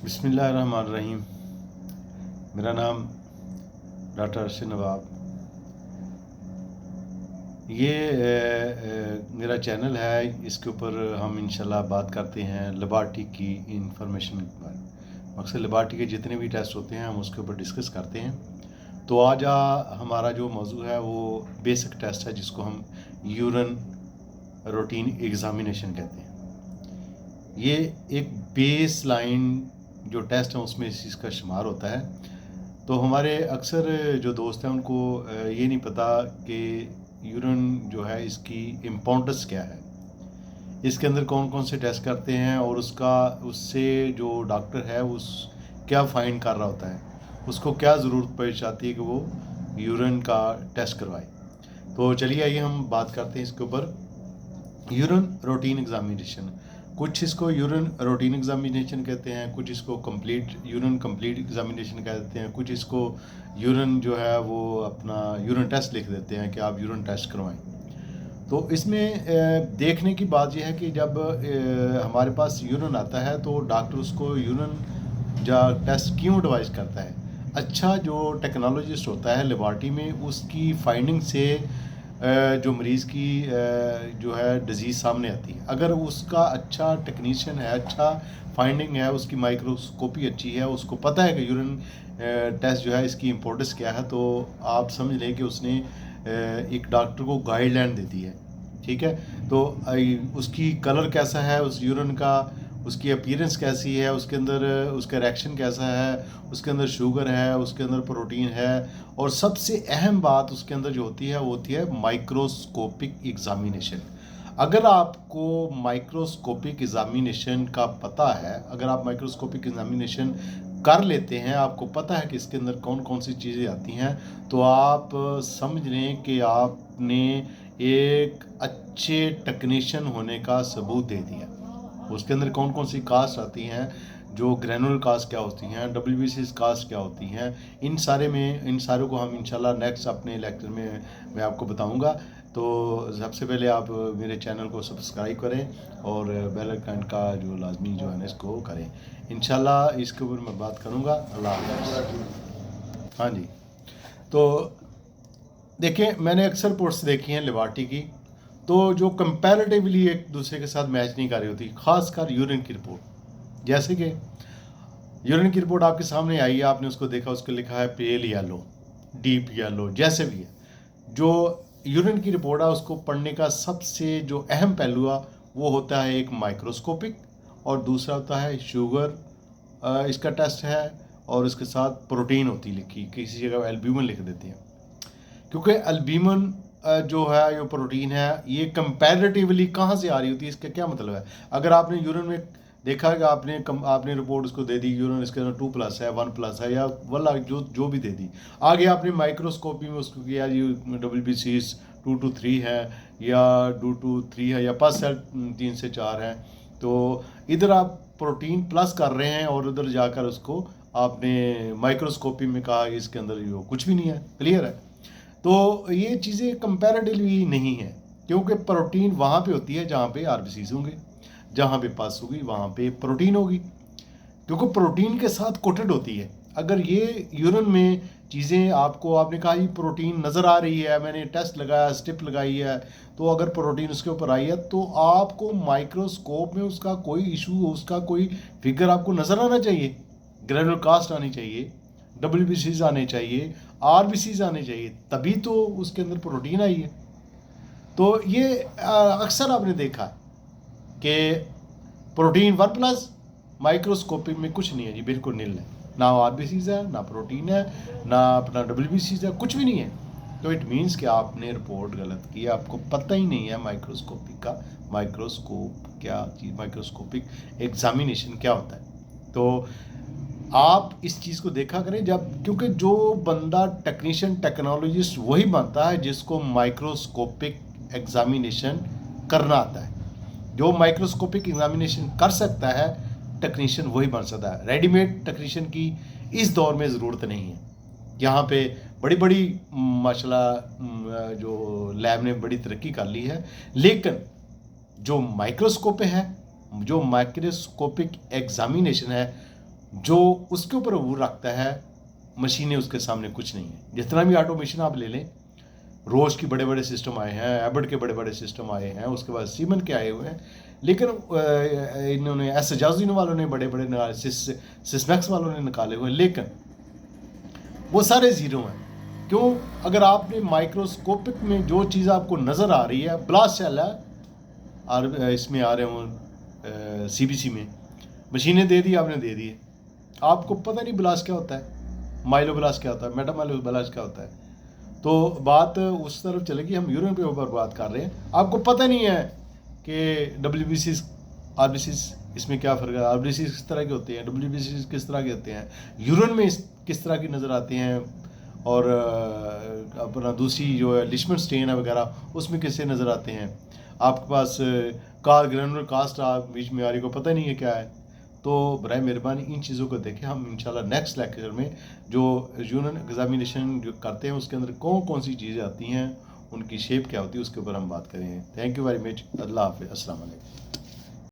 बिस्मिल्लाहिर्रहमानिर्रहीम। मेरा नाम डॉक्टर अरशद नवाब। ये मेरा चैनल है। इसके ऊपर हम इंशाल्लाह बात करते हैं लेबॉरेटरी की इंफॉर्मेशन के बारे में। मकसद लेबॉरेटरी के जितने भी टेस्ट होते हैं हम उसके ऊपर डिस्कस करते हैं। तो आज हमारा जो मौजू है वो बेसिक टेस्ट है, जिसको हम यूरिन रूटीन एग्ज़ामिनेशन कहते हैं। ये एक बेस लाइन जो टेस्ट है उसमें इस चीज़ का शुमार होता है। तो हमारे अक्सर जो दोस्त हैं उनको ये नहीं पता कि यूरिन जो है इसकी इम्पोर्टेंस क्या है, इसके अंदर कौन कौन से टेस्ट करते हैं और उससे जो डॉक्टर है उस क्या फाइंड कर रहा होता है, उसको क्या ज़रूरत पेश आती है कि वो यूरिन का टेस्ट करवाए। तो चलिए आइए हम बात करते हैं इसके ऊपर। यूरिन रूटीन एग्जामिनेशन, कुछ इसको यूरिन रूटीन एग्जामिनेशन कहते हैं, कुछ इसको यूरिन कंप्लीट एग्जामिनेशन कहते हैं, कुछ इसको यूरिन जो है वो अपना यूरिन टेस्ट लिख देते हैं कि आप यूरिन टेस्ट करवाएं। तो इसमें देखने की बात यह है कि जब हमारे पास यूरिन आता है तो डॉक्टर उसको यूरिन जा टेस्ट क्यों एडवाइस करता है। अच्छा, जो टेक्नोलॉजिस्ट होता है लेबॉरेटरी में, उसकी फाइंडिंग से जो मरीज़ की जो है डिज़ीज़ सामने आती है। अगर उसका अच्छा टेक्नीशियन है, अच्छा फाइंडिंग है, उसकी माइक्रोस्कोपी अच्छी है, उसको पता है कि यूरिन टेस्ट जो है इसकी इम्पोर्टेंस क्या है, तो आप समझ लें कि उसने एक डॉक्टर को गाइडलाइन दे दी है। ठीक है, तो उसकी कलर कैसा है उस यूरिन का, उसकी अपीयरेंस कैसी है, उसके अंदर उसका रिएक्शन कैसा है, उसके अंदर शुगर है, उसके अंदर प्रोटीन है, और सबसे अहम बात उसके अंदर जो होती है वो होती है माइक्रोस्कोपिक एग्जामिनेशन। अगर आपको माइक्रोस्कोपिक एग्जामिनेशन का पता है, अगर आप माइक्रोस्कोपिक एग्जामिनेशन कर लेते हैं, आपको पता है कि इसके अंदर कौन कौन सी चीज़ें आती हैं, तो आप समझ लें कि आपने एक अच्छे टेक्नीशियन होने का सबूत दे दिया। उसके अंदर कौन कौन सी कास्ट आती हैं, जो ग्रैनुलर कास्ट क्या होती हैं, डब्ल्यूबीसी कास्ट क्या होती हैं, इन सारों को हम इंशाल्लाह नेक्स्ट अपने लेक्चर में मैं आपको बताऊंगा। तो सबसे पहले आप मेरे चैनल को सब्सक्राइब करें और बेल आइकन का जो लाजमी जो है ना इसको करें। इंशाल्लाह इसके ऊपर मैं बात करूंगा। अल्लाह हाफ़िज़। हाँ जी, तो देखिए, मैंने अक्सर पोस्ट देखी हैं लेबॉरेटरी की, तो जो कंपैरेटिवली एक दूसरे के साथ मैच नहीं कर रही होती, खासकर यूरिन की रिपोर्ट। जैसे कि यूरिन की रिपोर्ट आपके सामने आई है, आपने उसको देखा, उसको लिखा है पेल येलो, डीप येलो, जैसे भी है। जो यूरिन की रिपोर्ट है उसको पढ़ने का सबसे जो अहम पहलू है वो होता है एक माइक्रोस्कोपिक, और दूसरा होता है शुगर इसका टेस्ट है, और इसके साथ प्रोटीन होती लिखी, किसी जगह एल्ब्यूमिन लिख देते हैं, क्योंकि एल्ब्यूमिन जो है जो प्रोटीन है ये कंपैरेटिवली कहाँ से आ रही होती है, इसका क्या मतलब है। अगर आपने यूरिन में देखा कि आपने रिपोर्ट उसको दे दी, यूरिन इसके अंदर 2+ है, 1+ है, या वाला जो भी दे दी, आगे आपने माइक्रोस्कोपी में उसको किया ये WBC 2 to 3 है, या 2 to 3 है, या प्लस है 3 से 4 है, तो इधर आप प्रोटीन प्लस कर रहे हैं और उधर जाकर उसको आपने माइक्रोस्कोपी में कहा इसके अंदर जो कुछ भी नहीं है। क्लियर है। तो ये चीज़ें कंपैरेटिवली नहीं है, क्योंकि प्रोटीन वहाँ पे होती है जहाँ पे आरबीसीज होंगे, जहाँ पे पस होगी वहाँ पे प्रोटीन होगी, क्योंकि प्रोटीन के साथ कोटेड होती है। अगर ये यूरिन में चीज़ें आपने कहा ये प्रोटीन नज़र आ रही है, मैंने टेस्ट लगाया, स्टिप लगाई है, तो अगर प्रोटीन उसके ऊपर आई है तो आपको माइक्रोस्कोप में उसका कोई इशू, उसका कोई फिगर आपको नज़र आना चाहिए, ग्रेनुलर कास्ट आनी चाहिए, WBCs आने चाहिए, RBCs आने चाहिए, तभी तो उसके अंदर प्रोटीन आई है। तो ये अक्सर आपने देखा कि प्रोटीन 1+, माइक्रोस्कोपिक में कुछ नहीं है जी, बिल्कुल नील है, ना RBCs है, ना प्रोटीन है, ना अपना WBCs है, कुछ भी नहीं है। तो इट मीन्स कि आपने रिपोर्ट गलत की, आपको पता ही नहीं है माइक्रोस्कोपिक का, माइक्रोस्कोप क्या चीज़, माइक्रोस्कोपिक एग्जामिनेशन क्या होता है। तो आप इस चीज़ को देखा करें जब, क्योंकि जो बंदा टेक्नीशियन, टेक्नोलॉजिस्ट वही बनता है जिसको माइक्रोस्कोपिक एग्जामिनेशन करना आता है। जो माइक्रोस्कोपिक एग्जामिनेशन कर सकता है टेक्नीशियन वही बन सकता है। रेडीमेड टेक्नीशियन की इस दौर में ज़रूरत नहीं है। यहाँ पे बड़ी बड़ी माशाल्लाह जो लैब ने बड़ी तरक्की कर ली है, लेकिन जो माइक्रोस्कोप है, जो माइक्रोस्कोपिक एग्जामिनेशन है, जो उसके ऊपर वो रखता है, मशीनें उसके सामने कुछ नहीं है। जितना भी ऑटोमेशन आप ले लें, रोज के बड़े बड़े सिस्टम आए हैं, एबड के बड़े बड़े सिस्टम आए हैं, उसके बाद सीमन के आए हुए हैं, लेकिन इन्होंने एसजाजुद्दीन वालों ने बड़े बड़े निकाले, सिस्मैक्स वालों ने निकाले हुए हैं, लेकिन वो सारे ज़ीरो हैं। क्यों? अगर आपने माइक्रोस्कोपिक में जो चीज़ आपको नज़र आ रही है, ब्लास्ट सेल है और इसमें आ रहे हों सीबीसी में, मशीनें दे दी आपने, दे दी है, आपको पता नहीं ब्लास्ट क्या होता है, माइलो ब्लास्ट क्या होता है, मेटामाइलो ब्लास्ट क्या होता है। तो बात उस तरफ चलेगी, हम यूरिन के ऊपर बात कर रहे हैं। आपको पता नहीं है कि WBC RBC इसमें क्या फ़र्क है, RBC किस तरह के होते हैं, WBC किस तरह के होते हैं, यूरिन में किस तरह की नज़र आते हैं, और अपना दूसरी जो है लिशमन स्टेन है वगैरह, उसमें कैसे नज़र आते हैं। आपके पास ग्रैनुलर कास्ट बीच में आ रही को पता नहीं है क्या है। तो बराए मेहरबानी इन चीज़ों को देखें। हम इंशाल्लाह नेक्स्ट लेक्चर में जो यूनियन एग्जामिनेशन जो करते हैं उसके अंदर कौन कौन सी चीज़ें आती हैं, उनकी शेप क्या होती है, उसके ऊपर हम बात करेंगे। Thank you very much. अल्लाह हाफ़िज़। अस्सलाम वालेकुम।